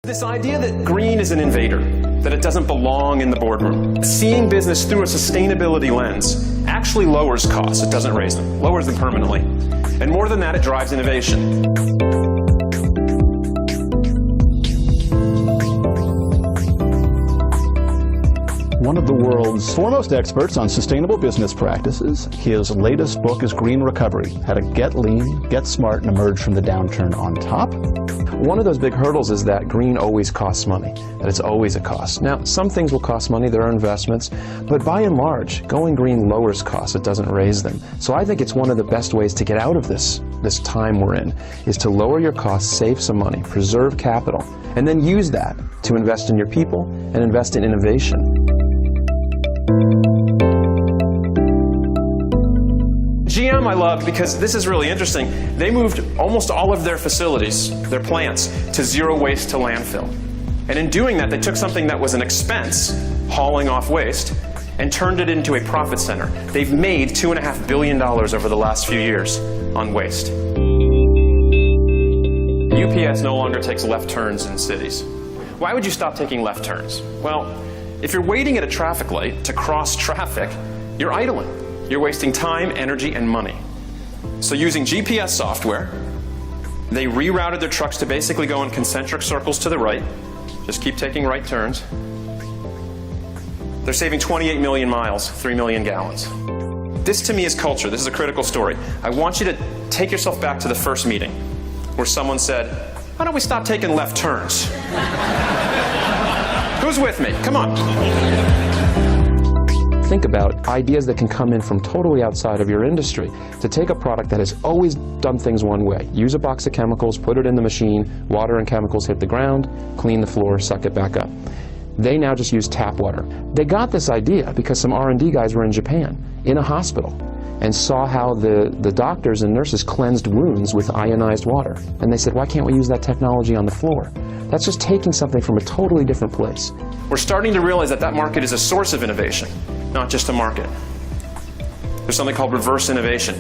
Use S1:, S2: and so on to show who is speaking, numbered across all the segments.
S1: This idea that green is an invader, that it doesn't belong in the boardroom, seeing business through a sustainability lens actually lowers costs. It doesn't raise them, lowers them permanently. And more than that, it drives innovation.
S2: One of the world's foremost experts on sustainable business practices, his latest book is Green Recovery: How to Get Lean, Get Smart, and Emerge from the Downturn on Top.
S3: One of those big hurdles is that green always costs money, that it's always a cost. Now, some things will cost money, there are investments, but by and large, going green lowers costs, it doesn't raise them. So I think it's one of the best ways to get out of this time we're in, is to lower your costs, save some money, preserve capital, and then use that to invest in your people and invest in innovation.
S1: GM I love because this is really interesting. They moved almost all of their facilities, their plants, to zero waste to landfill. And in doing that, they took something that was an expense, hauling off waste, and turned it into a profit center. They've made $2.5 billion over the last few years on waste. UPS no longer takes left turns in cities. Why would you stop taking left turns? Well, if you're waiting at a traffic light to cross traffic, you're idling. You're wasting time, energy, and money. So using GPS software, they rerouted their trucks to basically go in concentric circles to the right. Just keep taking right turns. They're saving 28 million miles, 3 million gallons. This to me is culture. This is a critical story. I want you to take yourself back to the first meeting where someone said, why don't we stop taking left turns? Who's with me? Come on.
S3: Think about ideas that can come in from totally outside of your industry. To take a product that has always done things one way, use a box of chemicals, put it in the machine, water and chemicals hit the ground, clean the floor, suck it back up. They now just use tap water. They got this idea because some R&D guys were in Japan, in a hospital, and saw how the doctors and nurses cleansed wounds with ionized water. And they said, why can't we use that technology on the floor? That's just taking something from a totally different place.
S1: We're starting to realize that that market is a source of innovation, not just a market. There's something called reverse innovation.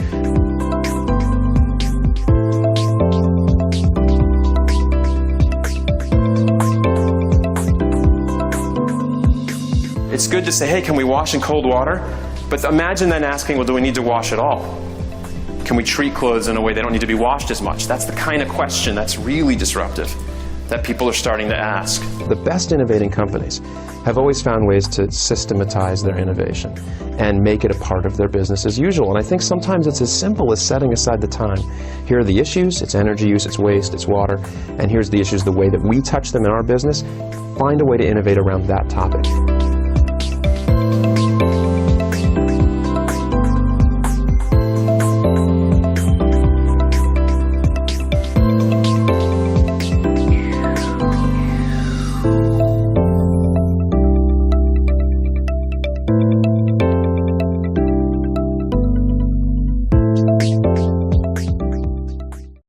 S1: It's good to say, hey, can we wash in cold water? But imagine then asking, well, do we need to wash at all? Can we treat clothes in a way they don't need to be washed as much? That's the kind of question that's really disruptive that people are starting to ask.
S3: The best innovating companies have always found ways to systematize their innovation and make it a part of their business as usual. And I think sometimes it's as simple as setting aside the time. Here are the issues, it's energy use, it's waste, it's water, and here's the issues, the way that we touch them in our business. Find a way to innovate around that topic.